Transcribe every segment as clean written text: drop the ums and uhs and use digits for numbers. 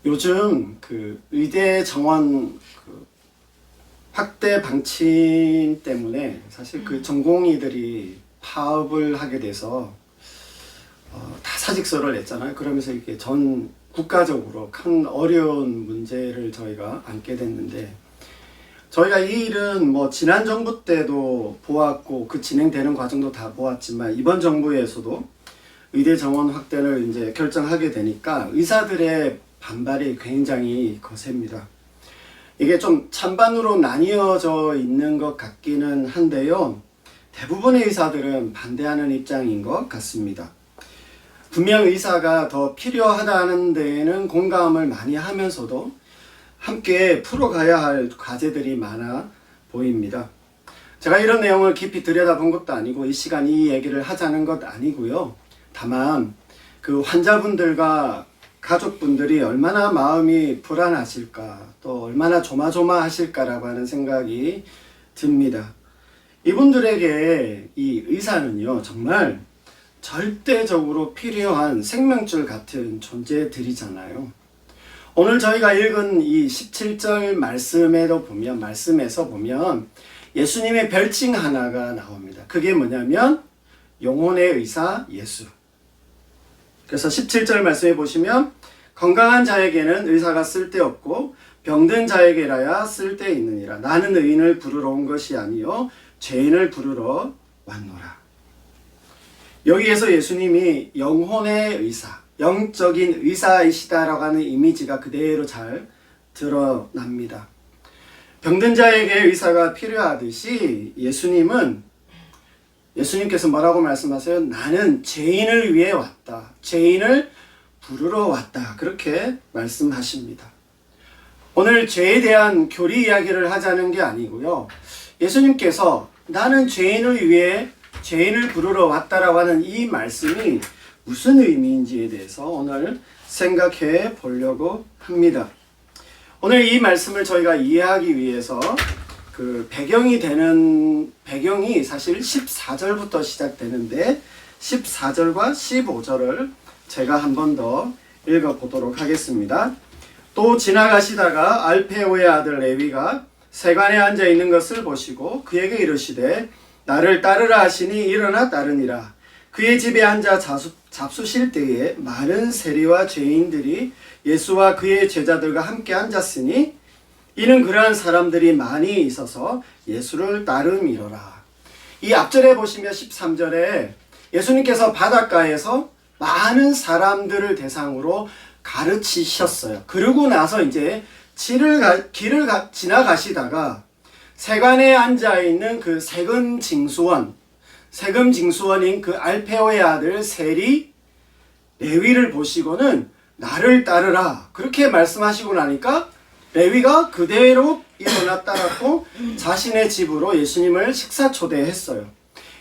요즘 그 의대 정원 확대 방침 때문에 사실 그 전공의들이 파업을 하게 돼서 다 사직서를 냈잖아요. 그러면서 이게 전 국가적으로 큰 어려운 문제를 저희가 안게 됐는데, 저희가 이 일은 뭐 지난 정부 때도 보았고 그 진행되는 과정도 다 보았지만, 이번 정부에서도 의대 정원 확대를 이제 결정하게 되니까 의사들의 반발이 굉장히 거셉니다. 이게 좀 찬반으로 나뉘어져 있는 것 같기는 한데요, 대부분의 의사들은 반대하는 입장인 것 같습니다. 분명 의사가 더 필요하다는 데에는 공감을 많이 하면서도 함께 풀어가야 할 과제들이 많아 보입니다. 제가 이런 내용을 깊이 들여다본 것도 아니고 이 시간 이 얘기를 하자는 것 아니고요. 다만 그 환자분들과 가족분들이 얼마나 마음이 불안하실까, 또 얼마나 조마조마하실까라고 하는 생각이 듭니다. 이분들에게 이 의사는요, 정말 절대적으로 필요한 생명줄 같은 존재들이잖아요. 오늘 저희가 읽은 이 17절 말씀에서 보면 예수님의 별칭 하나가 나옵니다. 그게 뭐냐면 영혼의 의사 예수. 그래서 17절 말씀에 보시면 건강한 자에게는 의사가 쓸데없고 병든 자에게라야 쓸데있느니라. 나는 의인을 부르러 온 것이 아니요 죄인을 부르러 왔노라. 여기에서 예수님이 영혼의 의사, 영적인 의사이시다라고 하는 이미지가 그대로 잘 드러납니다. 병든 자에게 의사가 필요하듯이 예수님께서 뭐라고 말씀하세요? 나는 죄인을 위해 왔다. 죄인을 부르러 왔다. 그렇게 말씀하십니다. 오늘 죄에 대한 교리 이야기를 하자는 게 아니고요, 예수님께서 나는 죄인을 위해 죄인을 부르러 왔다라고 하는 이 말씀이 무슨 의미인지에 대해서 오늘 생각해 보려고 합니다. 오늘 이 말씀을 저희가 이해하기 위해서 그 배경이 사실 14절부터 시작되는데 14절과 15절을 제가 한 번 더 읽어보도록 하겠습니다. 또 지나가시다가 알페오의 아들 레위가 세관에 앉아 있는 것을 보시고 그에게 이르시되 나를 따르라 하시니 일어나 따르니라. 그의 집에 앉아 잡수실 때에 많은 세리와 죄인들이 예수와 그의 제자들과 함께 앉았으니 이는 그러한 사람들이 많이 있어서 예수를 따름이로라. 이 앞절에 보시면 13절에 예수님께서 바닷가에서 많은 사람들을 대상으로 가르치셨어요. 그러고 나서 이제 길을 지나가시다가 세관에 앉아있는 그 세금징수원인 그 알페오의 아들 세리 레위를 보시고는 나를 따르라 그렇게 말씀하시고 나니까 레위가 그대로 일어나 따랐고 자신의 집으로 예수님을 식사 초대했어요.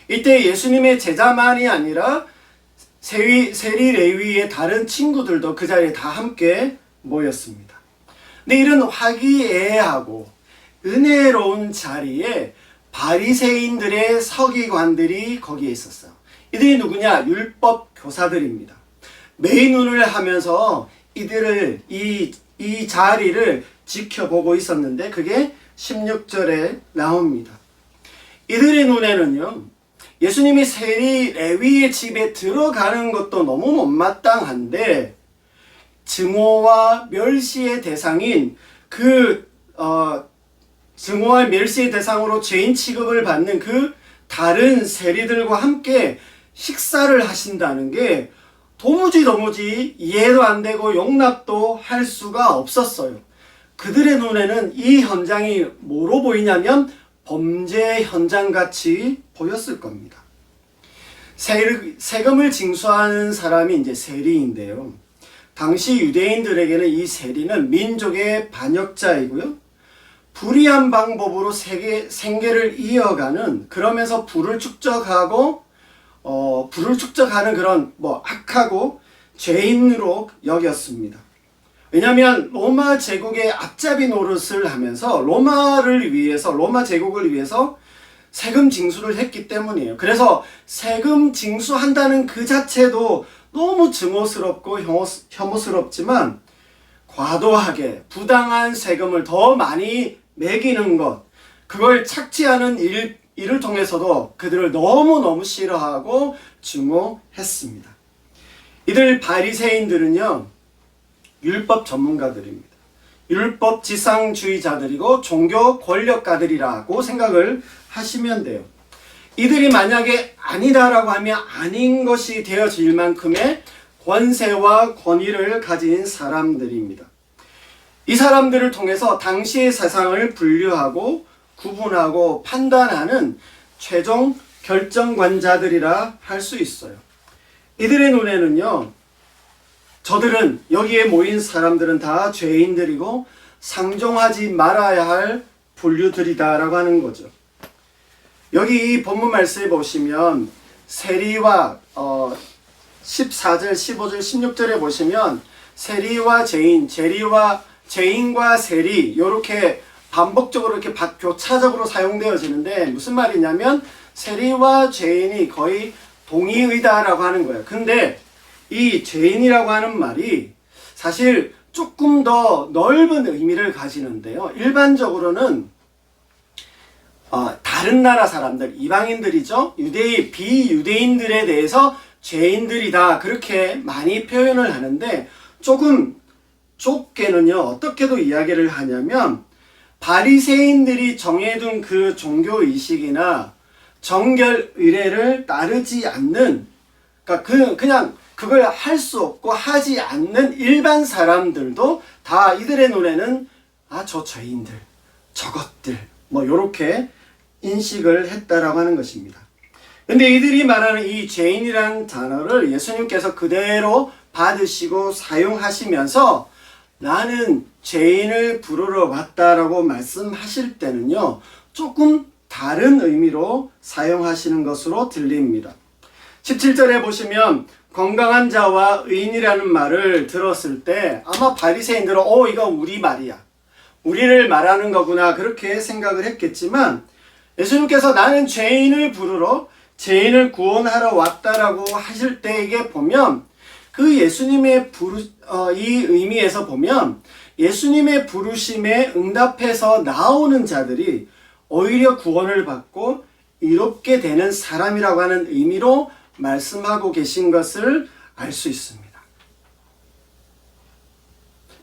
이때 예수님의 제자만이 아니라 세리 레위의 다른 친구들도 그 자리에 다 함께 모였습니다. 근데 이런 화기애애하고 은혜로운 자리에 바리새인들의 서기관들이 거기에 있었어요. 이들이 누구냐? 율법 교사들입니다. 매눈을 하면서 이들을 이 자리를 지켜보고 있었는데 그게 16절에 나옵니다. 이들의 눈에는요, 예수님이 세리 레위의 집에 들어가는 것도 너무 못마땅한데 증오와 멸시의 대상인 증오와 멸시의 대상으로 죄인 취급을 받는 그 다른 세리들과 함께 식사를 하신다는 게 도무지 이해도 안 되고 용납도 할 수가 없었어요. 그들의 눈에는 이 현장이 뭐로 보이냐면 범죄 현장같이 보였을 겁니다. 세금을 징수하는 사람이 이제 세리인데요, 당시 유대인들에게는 이 세리는 민족의 반역자이고요, 불의한 방법으로 생계를 이어가는, 그러면서 불을 축적하는 그런 악하고 죄인으로 여겼습니다. 왜냐하면 로마 제국의 앞잡이 노릇을 하면서 로마 제국을 위해서 세금 징수를 했기 때문이에요. 그래서 세금 징수한다는 그 자체도 너무 증오스럽고 혐오스럽지만 과도하게 부당한 세금을 더 많이 매기는 것, 그걸 착취하는 일을 통해서도 그들을 너무너무 싫어하고 증오했습니다. 이들 바리새인들은요, 율법 전문가들입니다. 율법 지상주의자들이고 종교 권력가들이라고 생각을 하시면 돼요. 이들이 만약에 아니다라고 하면 아닌 것이 되어질 만큼의 권세와 권위를 가진 사람들입니다. 이 사람들을 통해서 당시의 세상을 분류하고 구분하고 판단하는 최종 결정관자들이라 할 수 있어요. 이들의 눈에는요, 저들은, 여기에 모인 사람들은 다 죄인들이고 상종하지 말아야 할 분류들이다라고 하는 거죠. 여기 이 본문 말씀에 보시면 세리와 14절, 15절, 16절에 보시면 세리와 죄인, 죄인과 세리 이렇게 반복적으로 이렇게 교차적으로 사용되어지는데 무슨 말이냐면 세리와 죄인이 거의 동의의다라고 하는 거예요. 근데 이 죄인이라고 하는 말이 사실 조금 더 넓은 의미를 가지는데요. 일반적으로는 다른 나라 사람들, 이방인들이죠. 비유대인들에 대해서 죄인들이다 그렇게 많이 표현을 하는데 조금 좁게는요. 어떻게도 이야기를 하냐면 바리새인들이 정해둔 그 종교의식이나 정결 의례를 따르지 않는, 그러니까 그냥 그걸 할 수 없고 하지 않는 일반 사람들도 다 이들의 눈에는 저 죄인들, 저것들 뭐 요렇게 인식을 했다라고 하는 것입니다. 근데 이들이 말하는 이 죄인이라는 단어를 예수님께서 그대로 받으시고 사용하시면서 나는 죄인을 부르러 왔다라고 말씀하실 때는요, 조금 다른 의미로 사용하시는 것으로 들립니다. 17절에 보시면 건강한 자와 의인이라는 말을 들었을 때 아마 바리새인들은 이거 우리 말이야, 우리를 말하는 거구나 그렇게 생각을 했겠지만 예수님께서 나는 죄인을 부르러, 죄인을 구원하러 왔다라고 하실 때 이게 보면 그 예수님의 이 의미에서 보면 예수님의 부르심에 응답해서 나오는 자들이 오히려 구원을 받고 이롭게 되는 사람이라고 하는 의미로 말씀하고 계신 것을 알 수 있습니다.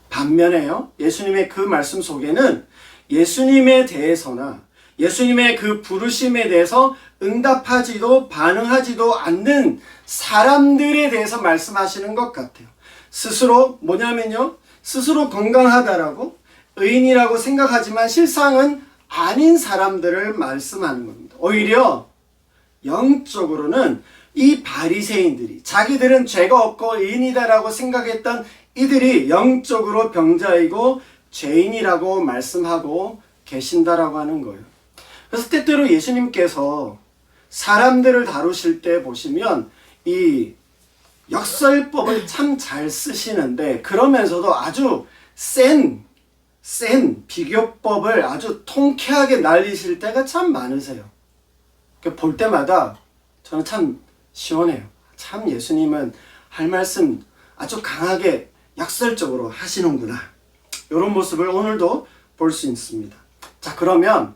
반면에요, 예수님의 그 말씀 속에는 예수님에 대해서나 예수님의 그 부르심에 대해서 응답하지도 반응하지도 않는 사람들에 대해서 말씀하시는 것 같아요. 스스로 스스로 건강하다라고 의인이라고 생각하지만 실상은 아닌 사람들을 말씀하는 겁니다. 오히려 영적으로는 이 바리새인들이, 자기들은 죄가 없고 의인이다라고 생각했던 이들이 영적으로 병자이고 죄인이라고 말씀하고 계신다라고 하는 거예요. 그래서 때때로 예수님께서 사람들을 다루실 때 보시면 이 역설법을 참 잘 쓰시는데 그러면서도 아주 센 비교법을 아주 통쾌하게 날리실 때가 참 많으세요. 볼 때마다 저는 참 시원해요. 참 예수님은 할 말씀 아주 강하게 역설적으로 하시는구나. 이런 모습을 오늘도 볼 수 있습니다. 자, 그러면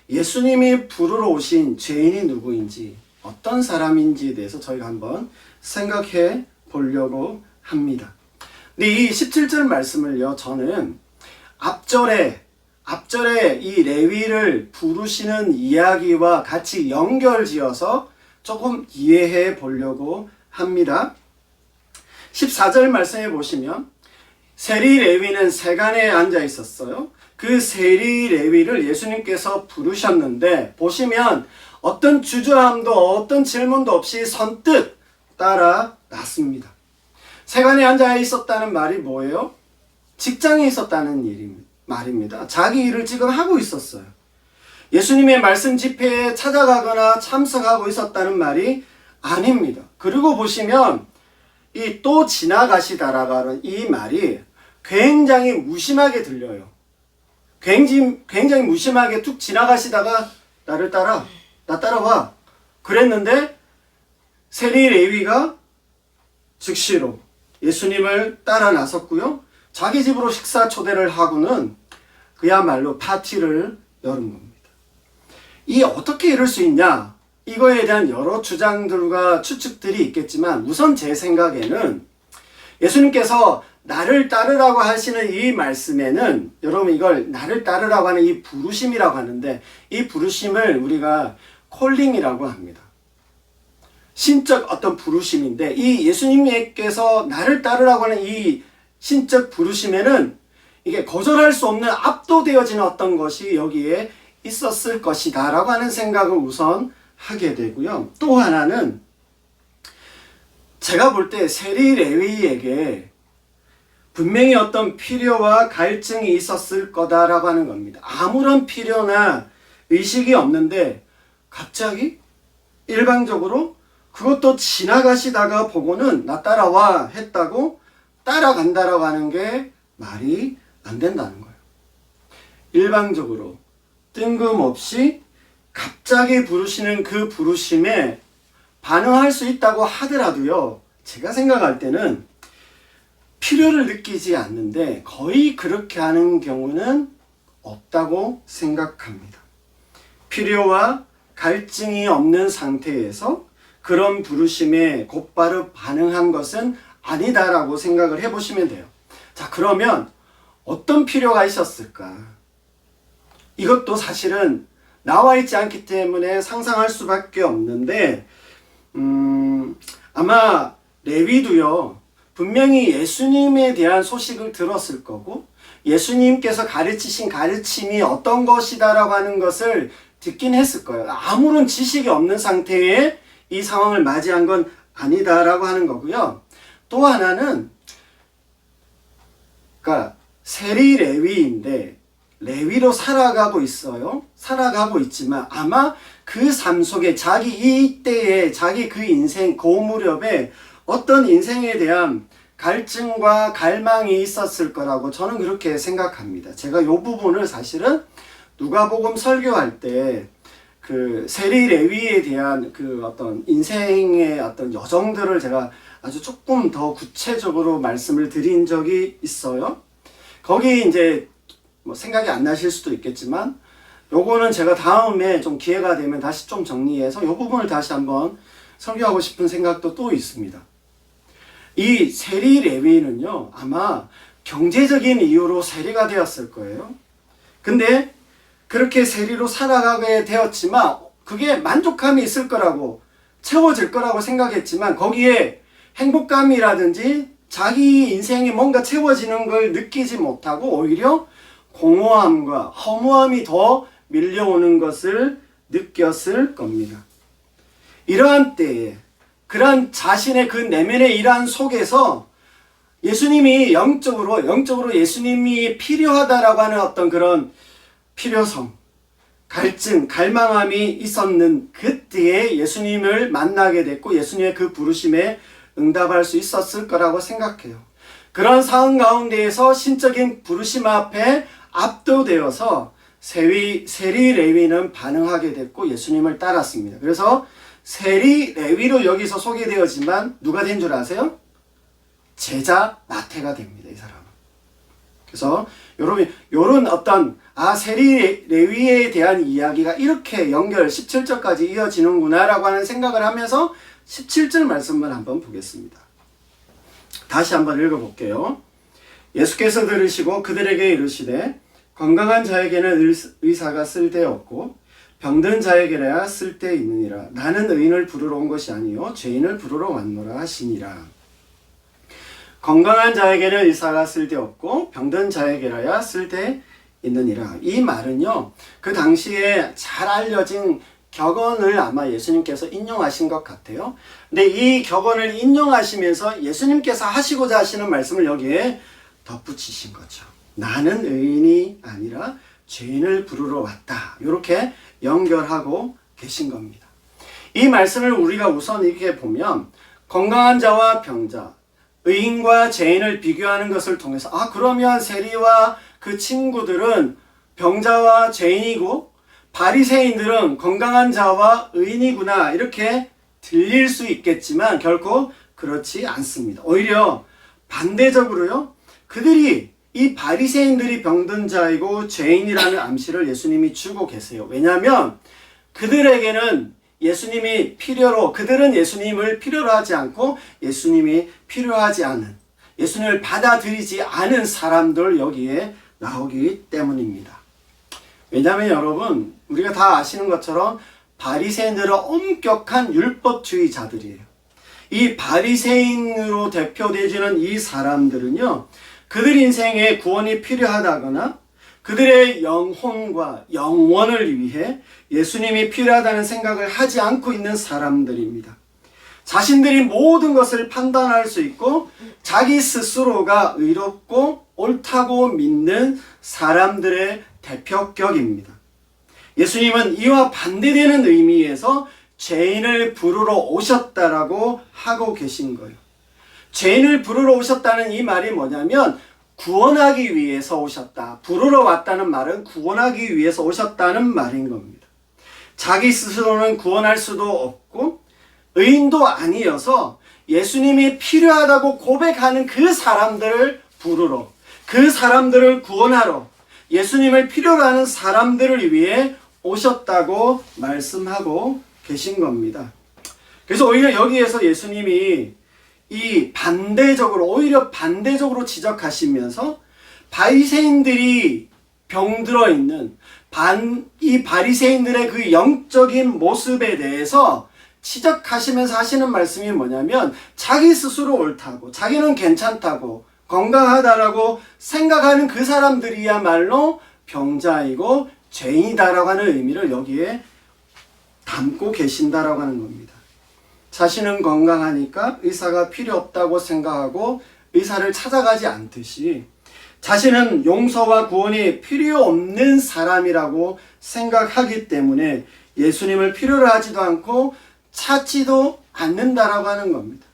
예수님이 부르러 오신 죄인이 누구인지, 어떤 사람인지에 대해서 저희가 한번 생각해 보려고 합니다. 근데 이 17절 말씀을요, 저는 앞절에 이 레위를 부르시는 이야기와 같이 연결지어서 조금 이해해 보려고 합니다. 14절 말씀해 보시면 세리 레위는 세간에 앉아 있었어요. 그 세리 레위를 예수님께서 부르셨는데 보시면 어떤 주저함도 어떤 질문도 없이 선뜻 따라 났습니다. 세간에 앉아 있었다는 말이 뭐예요? 직장에 있었다는 말입니다. 자기 일을 지금 하고 있었어요. 예수님의 말씀 집회에 찾아가거나 참석하고 있었다는 말이 아닙니다. 그리고 보시면 이 또 지나가시다라는 이 말이 굉장히 무심하게 들려요. 굉장히 무심하게 툭 지나가시다가 나 따라와 그랬는데 세리 레위가 즉시로 예수님을 따라 나섰고요. 자기 집으로 식사 초대를 하고는 그야말로 파티를 여는 겁니다. 이 어떻게 이럴 수 있냐? 이거에 대한 여러 주장들과 추측들이 있겠지만 우선 제 생각에는 예수님께서 나를 따르라고 하시는 이 말씀에는 여러분 이걸 나를 따르라고 하는 이 부르심이라고 하는데 이 부르심을 우리가 콜링이라고 합니다. 신적 어떤 부르심인데 이 예수님께서 나를 따르라고 하는 이 신적 부르심에는 이게 거절할 수 없는 압도되어지는 어떤 것이 여기에 있었을 것이다 라고 하는 생각을 우선 하게 되고요. 또 하나는 제가 볼 때 세리 레위에게 분명히 어떤 필요와 갈증이 있었을 거다라고 하는 겁니다. 아무런 필요나 의식이 없는데 갑자기 일방적으로 그것도 지나가시다가 보고는 나 따라와 했다고 따라간다라고 하는 게 말이 안 된다는 거예요. 일방적으로 뜬금없이 갑자기 부르시는 그 부르심에 반응할 수 있다고 하더라도요, 제가 생각할 때는 필요를 느끼지 않는데 거의 그렇게 하는 경우는 없다고 생각합니다. 필요와 갈증이 없는 상태에서 그런 부르심에 곧바로 반응한 것은 아니다라고 생각을 해보시면 돼요. 자, 그러면 어떤 필요가 있었을까? 이것도 사실은 나와 있지 않기 때문에 상상할 수밖에 없는데 아마 레위도요 분명히 예수님에 대한 소식을 들었을 거고 예수님께서 가르치신 가르침이 어떤 것이다라고 하는 것을 듣긴 했을 거예요. 아무런 지식이 없는 상태에 이 상황을 맞이한 건 아니다라고 하는 거고요. 또 하나는 그러니까 세리 레위인데 레위로 살아가고 있어요. 살아가고 있지만 아마 그 삶 속에 자기 이때에 자기 그 인생 그 무렵에 어떤 인생에 대한 갈증과 갈망이 있었을 거라고 저는 그렇게 생각합니다. 제가 이 부분을 사실은 누가복음 설교할 때 그 세리 레위에 대한 그 어떤 인생의 어떤 여정들을 제가 아주 조금 더 구체적으로 말씀을 드린 적이 있어요. 거기 이제 뭐 생각이 안 나실 수도 있겠지만 요거는 제가 다음에 좀 기회가 되면 다시 좀 정리해서 요 부분을 다시 한번 설교하고 싶은 생각도 또 있습니다. 이 세리 레위는요 아마 경제적인 이유로 세리가 되었을 거예요. 근데 그렇게 세리로 살아가게 되었지만 그게 만족감이 있을 거라고 채워질 거라고 생각했지만 거기에 행복감이라든지 자기 인생이 뭔가 채워지는 걸 느끼지 못하고 오히려 공허함과 허무함이 더 밀려오는 것을 느꼈을 겁니다. 이러한 때에 그러한 자신의 그 내면의 이러한 속에서 예수님이 영적으로 예수님이 필요하다라고 하는 어떤 그런 필요성, 갈증, 갈망함이 있었는 그때에 예수님을 만나게 됐고 예수님의 그 부르심에 응답할 수 있었을 거라고 생각해요. 그런 상황 가운데에서 신적인 부르심 앞에 압도되어서 세리 레위는 반응하게 됐고 예수님을 따랐습니다. 그래서 세리 레위로 여기서 소개되었지만 누가 된 줄 아세요? 제자 마태가 됩니다. 이 사람은. 그래서 요런 어떤 세리 레위에 대한 이야기가 이렇게 연결 17절까지 이어지는구나 라고 하는 생각을 하면서 17절 말씀만 한번 보겠습니다. 다시 한번 읽어볼게요. 예수께서 들으시고 그들에게 이르시되 건강한 자에게는 의사가 쓸데없고 병든 자에게야 쓸데있느니라. 나는 의인을 부르러 온 것이 아니요 죄인을 부르러 왔노라 하시니라. 건강한 자에게는 의사가 쓸데없고 병든 자에게야 쓸데있느니라. 이 말은요 그 당시에 잘 알려진 격언을 아마 예수님께서 인용하신 것 같아요. 근데 이 격언을 인용하시면서 예수님께서 하시고자 하시는 말씀을 여기에 덧붙이신 거죠. 나는 의인이 아니라 죄인을 부르러 왔다. 이렇게 연결하고 계신 겁니다. 이 말씀을 우리가 우선 이렇게 보면 건강한 자와 병자, 의인과 죄인을 비교하는 것을 통해서 그러면 세리와 그 친구들은 병자와 죄인이고 바리새인들은 건강한 자와 의인이구나 이렇게 들릴 수 있겠지만 결코 그렇지 않습니다. 오히려 반대적으로요. 그들이 이 바리새인들이 병든 자이고 죄인이라는 암시를 예수님이 주고 계세요. 왜냐하면 그들에게는 예수님이 그들은 예수님을 필요로 하지 않고 예수님이 필요하지 않은, 예수님을 받아들이지 않은 사람들 여기에 나오기 때문입니다. 왜냐하면 여러분, 우리가 다 아시는 것처럼 바리새인들은 엄격한 율법주의자들이에요. 이 바리새인으로 대표되지는 이 사람들은요, 그들 인생에 구원이 필요하다거나 그들의 영혼과 영원을 위해 예수님이 필요하다는 생각을 하지 않고 있는 사람들입니다. 자신들이 모든 것을 판단할 수 있고 자기 스스로가 의롭고 옳다고 믿는 사람들의 대표격입니다. 예수님은 이와 반대되는 의미에서 죄인을 부르러 오셨다라고 하고 계신 거예요. 죄인을 부르러 오셨다는 이 말이 뭐냐면 구원하기 위해서 오셨다. 부르러 왔다는 말은 구원하기 위해서 오셨다는 말인 겁니다. 자기 스스로는 구원할 수도 없고 의인도 아니어서 예수님이 필요하다고 고백하는 그 사람들을 부르러, 그 사람들을 구원하러, 예수님을 필요로 하는 사람들을 위해 오셨다고 말씀하고 계신 겁니다. 그래서 오히려 여기에서 예수님이 오히려 반대적으로 지적하시면서 바리새인들이 병들어 있는 이 바리새인들의 그 영적인 모습에 대해서 지적하시면서 하시는 말씀이 뭐냐면 자기 스스로 옳다고, 자기는 괜찮다고, 건강하다라고 생각하는 그 사람들이야말로 병자이고 죄인이다라고 하는 의미를 여기에 담고 계신다라고 하는 겁니다. 자신은 건강하니까 의사가 필요 없다고 생각하고 의사를 찾아가지 않듯이 자신은 용서와 구원이 필요 없는 사람이라고 생각하기 때문에 예수님을 필요로 하지도 않고 찾지도 않는다라고 하는 겁니다.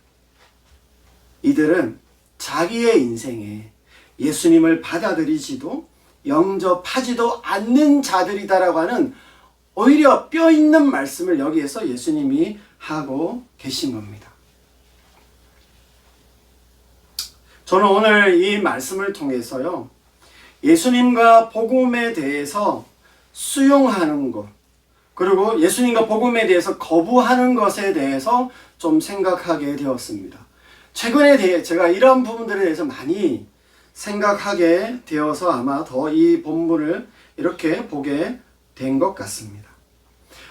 이들은 자기의 인생에 예수님을 받아들이지도 영접하지도 않는 자들이다라고 하는 오히려 뼈 있는 말씀을 여기에서 예수님이 하고 계신 겁니다. 저는 오늘 이 말씀을 통해서요, 예수님과 복음에 대해서 수용하는 것, 그리고 예수님과 복음에 대해서 거부하는 것에 대해서 좀 생각하게 되었습니다. 최근에 제가 이런 부분들에 대해서 많이 생각하게 되어서 아마 더 이 본문을 이렇게 보게 된 것 같습니다.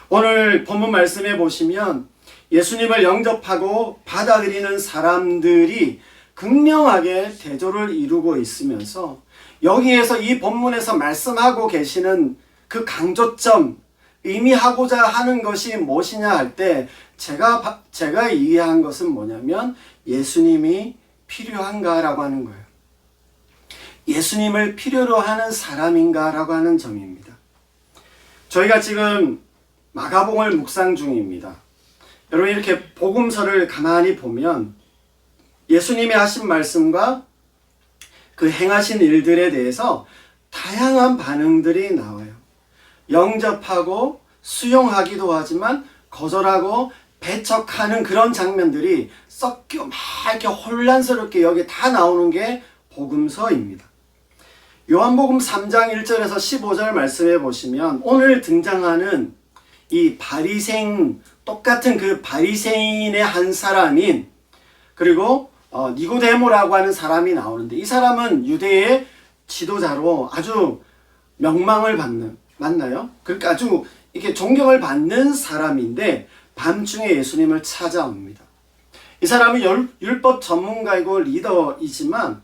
오늘 본문 말씀에 보시면 예수님을 영접하고 받아들이는 사람들이 극명하게 대조를 이루고 있으면서 여기에서 이 본문에서 말씀하고 계시는 그 강조점, 의미하고자 하는 것이 무엇이냐 할 때 제가 이해한 것은 뭐냐면 예수님이 필요한가라고 하는 거예요. 예수님을 필요로 하는 사람인가라고 하는 점입니다. 저희가 지금 마가복음을 묵상 중입니다. 여러분 이렇게 복음서를 가만히 보면 예수님이 하신 말씀과 그 행하신 일들에 대해서 다양한 반응들이 나와요. 영접하고 수용하기도 하지만 거절하고 배척하는 그런 장면들이 섞여 막 이렇게 혼란스럽게 여기 다 나오는 게 복음서입니다. 요한복음 3장 1절에서 15절 말씀해 보시면 오늘 등장하는 이 똑같은 그 바리새인의 한 사람인 그리고 니고데모라고 하는 사람이 나오는데 이 사람은 유대의 지도자로 아주 명망을 받는, 맞나요? 그러니까 아주 이렇게 존경을 받는 사람인데 밤중에 예수님을 찾아옵니다. 이 사람은 율법 전문가이고 리더이지만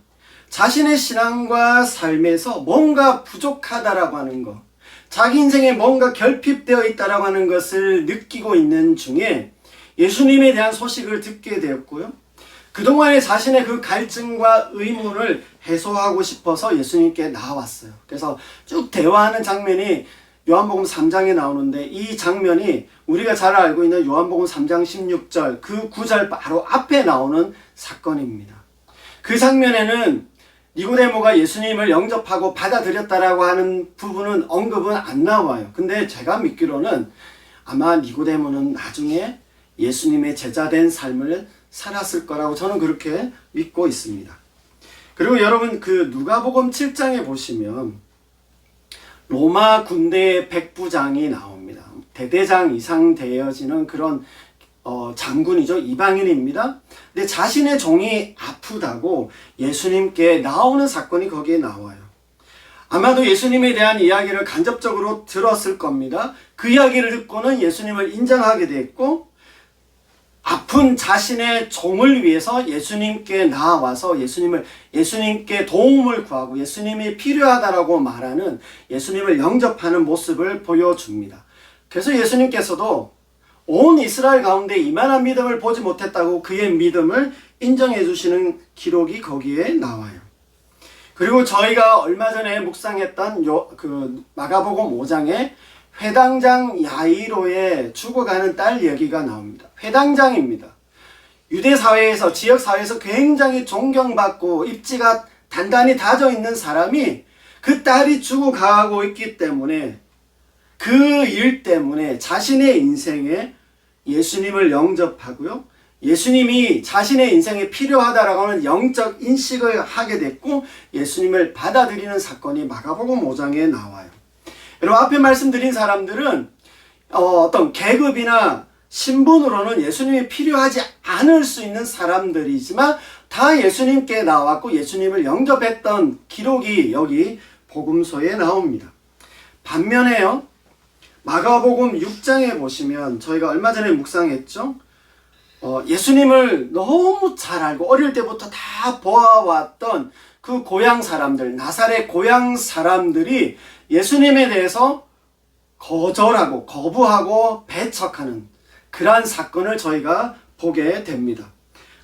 자신의 신앙과 삶에서 뭔가 부족하다라고 하는 것, 자기 인생에 뭔가 결핍되어 있다라고 하는 것을 느끼고 있는 중에 예수님에 대한 소식을 듣게 되었고요. 그동안의 자신의 그 갈증과 의문을 해소하고 싶어서 예수님께 나왔어요. 그래서 쭉 대화하는 장면이 요한복음 3장에 나오는데 이 장면이 우리가 잘 알고 있는 요한복음 3장 16절 그 구절 바로 앞에 나오는 사건입니다. 그 장면에는 니고데모가 예수님을 영접하고 받아들였다라고 하는 부분은 언급은 안 나와요. 근데 제가 믿기로는 아마 니고데모는 나중에 예수님의 제자된 삶을 살았을 거라고 저는 그렇게 믿고 있습니다. 그리고 여러분 그 누가복음 7장에 보시면 로마 군대의 백부장이 나옵니다. 대대장 이상 되어지는 그런 장군이죠. 이방인입니다. 근데 자신의 종이 아프다고 예수님께 나오는 사건이 거기에 나와요. 아마도 예수님에 대한 이야기를 간접적으로 들었을 겁니다. 그 이야기를 듣고는 예수님을 인정하게 됐고, 아픈 자신의 종을 위해서 예수님께 나와서 예수님께 도움을 구하고 예수님이 필요하다라고 말하는, 예수님을 영접하는 모습을 보여줍니다. 그래서 예수님께서도 온 이스라엘 가운데 이만한 믿음을 보지 못했다고 그의 믿음을 인정해 주시는 기록이 거기에 나와요. 그리고 저희가 얼마 전에 묵상했던 마가복음 5장에 회당장 야이로의 죽어가는 딸 얘기가 나옵니다. 회당장입니다. 유대 사회에서, 지역 사회에서 굉장히 존경받고 입지가 단단히 다져 있는 사람이 그 딸이 죽어가고 있기 때문에, 그 일 때문에 자신의 인생에 예수님을 영접하고요, 예수님이 자신의 인생에 필요하다라고 하는 영적 인식을 하게 됐고 예수님을 받아들이는 사건이 마가복음 5장에 나와요. 여러분, 앞에 말씀드린 사람들은 어떤 계급이나 신분으로는 예수님이 필요하지 않을 수 있는 사람들이지만 다 예수님께 나왔고 예수님을 영접했던 기록이 여기 복음서에 나옵니다. 반면에요, 마가복음 6장에 보시면 저희가 얼마 전에 묵상했죠. 예수님을 너무 잘 알고 어릴 때부터 다 보아왔던 그 고향 사람들, 나사렛 고향 사람들이 예수님에 대해서 거절하고 거부하고 배척하는 그러한 사건을 저희가 보게 됩니다.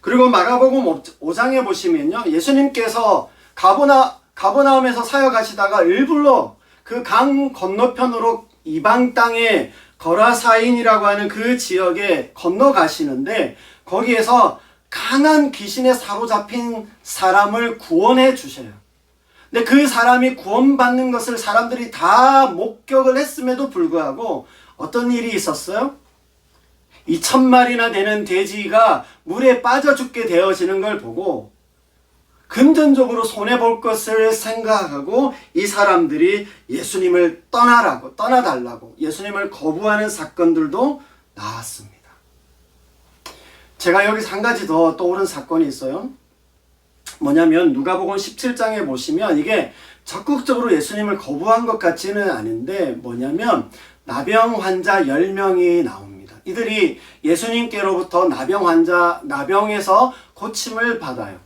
그리고 마가복음 5장에 보시면요, 예수님께서 가버나움에서 사역하시다가 일부러 그 강 건너편으로 이방 땅에 거라사인이라고 하는 그 지역에 건너가시는데 거기에서 강한 귀신에 사로잡힌 사람을 구원해 주셔요. 근데 그 사람이 구원받는 것을 사람들이 다 목격을 했음에도 불구하고 어떤 일이 있었어요? 2,000마리나 되는 돼지가 물에 빠져 죽게 되어지는 걸 보고 금전적으로 손해볼 것을 생각하고 이 사람들이 예수님을 떠나달라고 예수님을 거부하는 사건들도 나왔습니다. 제가 여기서 한 가지 더 떠오른 사건이 있어요. 뭐냐면 누가복음 17장에 보시면 이게 적극적으로 예수님을 거부한 것 같지는 않은데 뭐냐면 나병 환자 10명이 나옵니다. 이들이 예수님께로부터 나병에서 고침을 받아요.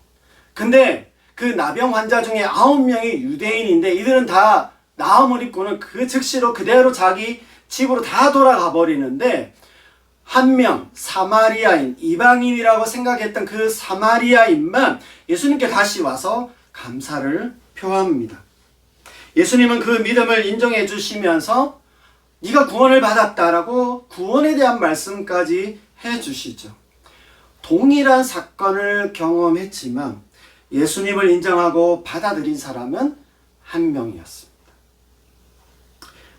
근데 그 나병 환자 중에 9명이 유대인인데 이들은 다 나음을 입고는 그 즉시로 그대로 자기 집으로 다 돌아가 버리는데 한 명 사마리아인, 이방인이라고 생각했던 그 사마리아인만 예수님께 다시 와서 감사를 표합니다. 예수님은 그 믿음을 인정해 주시면서 네가 구원을 받았다라고 구원에 대한 말씀까지 해 주시죠. 동일한 사건을 경험했지만 예수님을 인정하고 받아들인 사람은 한 명이었습니다.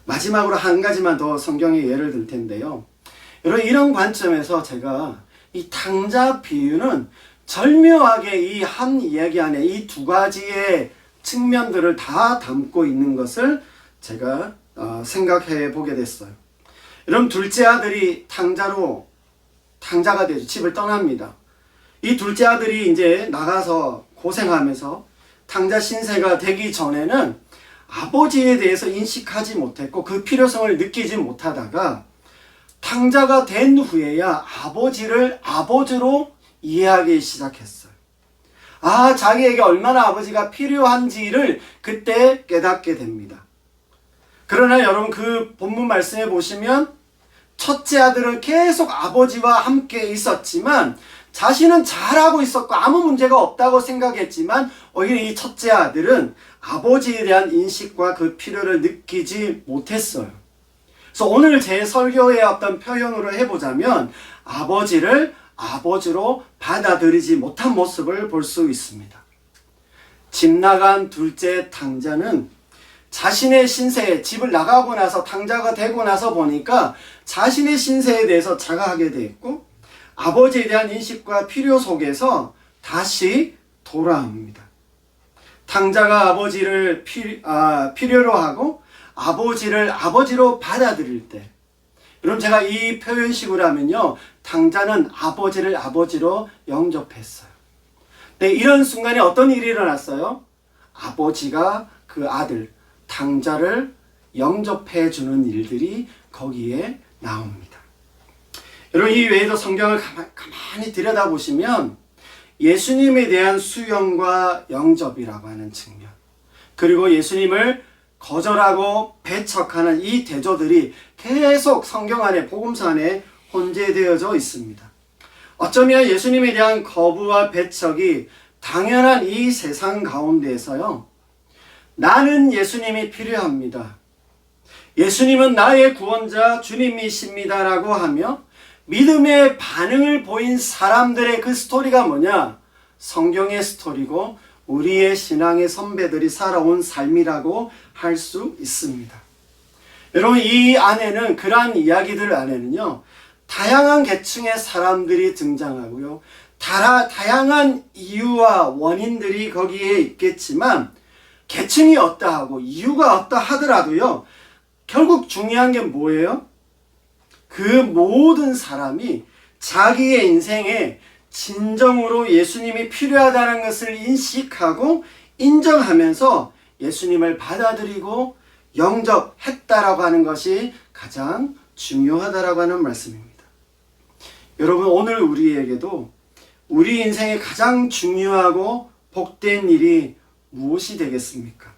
마지막으로 한 가지만 더 성경의 예를 들 텐데요. 여러분, 이런 관점에서 제가 이 탕자 비유는 절묘하게 이 한 이야기 안에 이 두 가지의 측면들을 다 담고 있는 것을 제가 생각해 보게 됐어요. 여러분, 둘째 아들이 탕자가 되죠. 집을 떠납니다. 이 둘째 아들이 이제 나가서 고생하면서 탕자 신세가 되기 전에는 아버지에 대해서 인식하지 못했고 그 필요성을 느끼지 못하다가 탕자가 된 후에야 아버지를 아버지로 이해하기 시작했어요. 자기에게 얼마나 아버지가 필요한지를 그때 깨닫게 됩니다. 그러나 여러분, 그 본문 말씀에 보시면 첫째 아들은 계속 아버지와 함께 있었지만 자신은 잘하고 있었고 아무 문제가 없다고 생각했지만 오히려 이 첫째 아들은 아버지에 대한 인식과 그 필요를 느끼지 못했어요. 그래서 오늘 제 설교의 어떤 표현으로 해보자면 아버지를 아버지로 받아들이지 못한 모습을 볼 수 있습니다. 집 나간 둘째 탕자는 자신의 신세에, 집을 나가고 나서 탕자가 되고 나서 보니까 자신의 신세에 대해서 자각하게 되었고 아버지에 대한 인식과 필요 속에서 다시 돌아옵니다. 당자가 아버지를 필요로 하고 아버지를 아버지로 받아들일 때, 여러분 제가 이 표현식으로 하면요, 당자는 아버지를 아버지로 영접했어요. 네, 이런 순간에 어떤 일이 일어났어요? 아버지가 그 아들 당자를 영접해 주는 일들이 거기에 나옵니다. 여러분 이 외에도 성경을 가만히 들여다보시면 예수님에 대한 수용과 영접이라고 하는 측면, 그리고 예수님을 거절하고 배척하는 이 대조들이 계속 성경 안에, 복음서 안에 혼재되어져 있습니다. 어쩌면 예수님에 대한 거부와 배척이 당연한 이 세상 가운데에서요, 나는 예수님이 필요합니다, 예수님은 나의 구원자 주님이십니다 라고 하며 믿음의 반응을 보인 사람들의 그 스토리가 뭐냐? 성경의 스토리고 우리의 신앙의 선배들이 살아온 삶이라고 할 수 있습니다. 여러분 이 안에는, 그러한 이야기들 안에는요, 다양한 계층의 사람들이 등장하고요, 다양한 이유와 원인들이 거기에 있겠지만, 계층이 어떠하고 이유가 어떠하더라도요, 결국 중요한 게 뭐예요? 그 모든 사람이 자기의 인생에 진정으로 예수님이 필요하다는 것을 인식하고 인정하면서 예수님을 받아들이고 영접했다라고 하는 것이 가장 중요하다라고 하는 말씀입니다. 여러분 오늘 우리에게도 우리 인생에 가장 중요하고 복된 일이 무엇이 되겠습니까?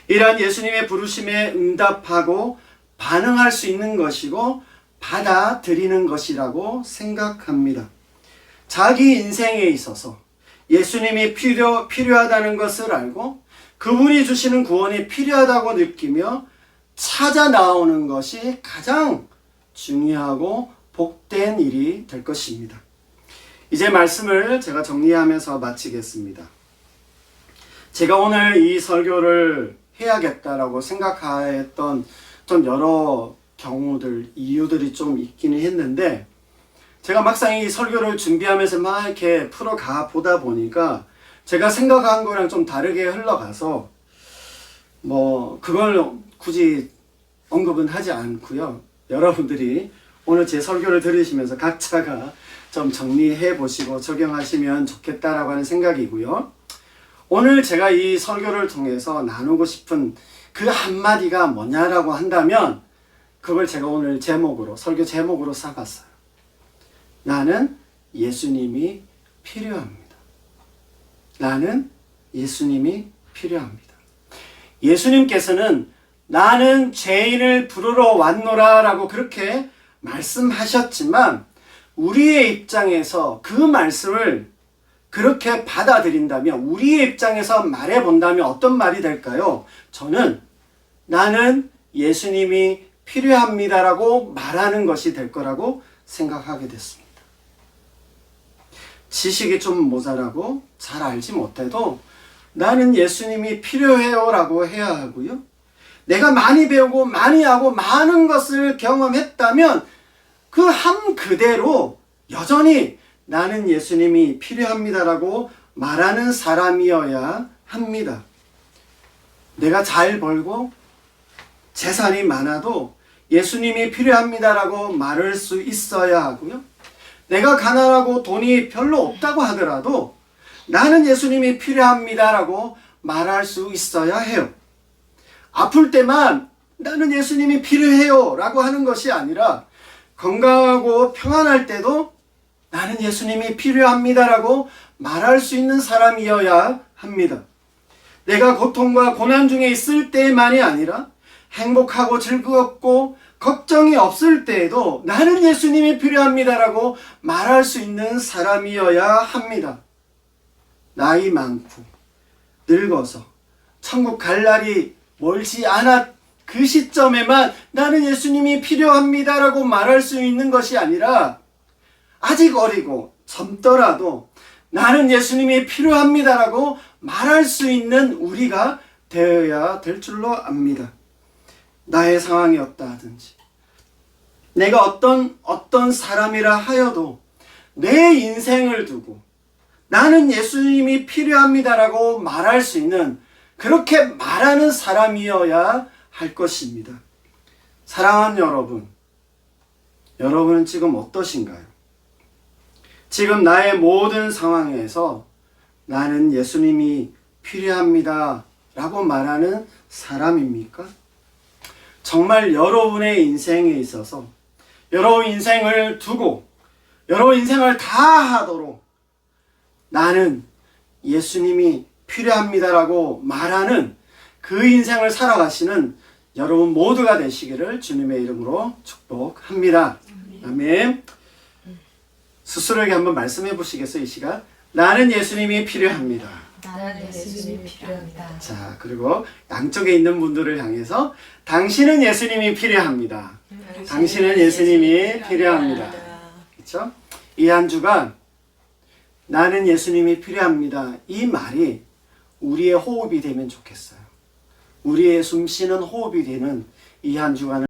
이러한 예수님의 부르심에 응답하고 반응할 수 있는 것이고 받아들이는 것이라고 생각합니다. 자기 인생에 있어서 예수님이 필요하다는 것을 알고 그분이 주시는 구원이 필요하다고 느끼며 찾아 나오는 것이 가장 중요하고 복된 일이 될 것입니다. 이제 말씀을 제가 정리하면서 마치겠습니다. 제가 오늘 이 설교를 해야겠다라고 생각했던 좀 여러 경우들, 이유들이 좀 있기는 했는데, 제가 막상 이 설교를 준비하면서 막 이렇게 풀어가 보다 보니까 제가 생각한 거랑 좀 다르게 흘러가서 그걸 굳이 언급은 하지 않고요, 여러분들이 오늘 제 설교를 들으시면서 각자가 좀 정리해 보시고 적용하시면 좋겠다라고 하는 생각이고요. 오늘 제가 이 설교를 통해서 나누고 싶은 그 한마디가 뭐냐라고 한다면, 그걸 제가 오늘 설교 제목으로 삼았어요. 나는 예수님이 필요합니다. 나는 예수님이 필요합니다. 예수님께서는 나는 죄인을 부르러 왔노라 라고 그렇게 말씀하셨지만, 우리의 입장에서 그 말씀을 그렇게 받아들인다면, 우리의 입장에서 말해본다면 어떤 말이 될까요? 저는 나는 예수님이 필요합니다라고 말하는 것이 될 거라고 생각하게 됐습니다. 지식이 좀 모자라고 잘 알지 못해도 나는 예수님이 필요해요 라고 해야 하고요, 내가 많이 배우고 많이 하고 많은 것을 경험했다면 그 한 그대로 여전히 나는 예수님이 필요합니다라고 말하는 사람이어야 합니다. 내가 잘 벌고 재산이 많아도 예수님이 필요합니다라고 말할 수 있어야 하고요, 내가 가난하고 돈이 별로 없다고 하더라도 나는 예수님이 필요합니다라고 말할 수 있어야 해요. 아플 때만 나는 예수님이 필요해요 라고 하는 것이 아니라, 건강하고 평안할 때도 나는 예수님이 필요합니다라고 말할 수 있는 사람이어야 합니다. 내가 고통과 고난 중에 있을 때만이 아니라 행복하고 즐겁고 걱정이 없을 때에도 나는 예수님이 필요합니다라고 말할 수 있는 사람이어야 합니다. 나이 많고 늙어서 천국 갈 날이 멀지 않아 그 시점에만 나는 예수님이 필요합니다라고 말할 수 있는 것이 아니라, 아직 어리고 젊더라도 나는 예수님이 필요합니다라고 말할 수 있는 우리가 되어야 될 줄로 압니다. 나의 상황이 어떠하든지, 내가 어떤 사람이라 하여도 내 인생을 두고 나는 예수님이 필요합니다라고 말할 수 있는, 그렇게 말하는 사람이어야 할 것입니다. 사랑하는 여러분, 여러분은 지금 어떠신가요? 지금 나의 모든 상황에서 나는 예수님이 필요합니다 라고 말하는 사람입니까? 정말 여러분의 인생에 있어서 여러분 인생을 두고 여러분 인생을 다 하도록 나는 예수님이 필요합니다라고 말하는 그 인생을 살아가시는 여러분 모두가 되시기를 주님의 이름으로 축복합니다. 아멘. 스스로에게 한번 말씀해 보시겠어요? 이 시간. 나는 예수님이 필요합니다. 나는 예수님이 필요합니다. 자, 그리고 양쪽에 있는 분들을 향해서 당신은 예수님이 필요합니다. 당신은 예수님이 필요합니다. 그렇죠? 이 한 주간 나는 예수님이 필요합니다. 이 말이 우리의 호흡이 되면 좋겠어요. 우리의 숨쉬는 호흡이 되는 이 한 주간을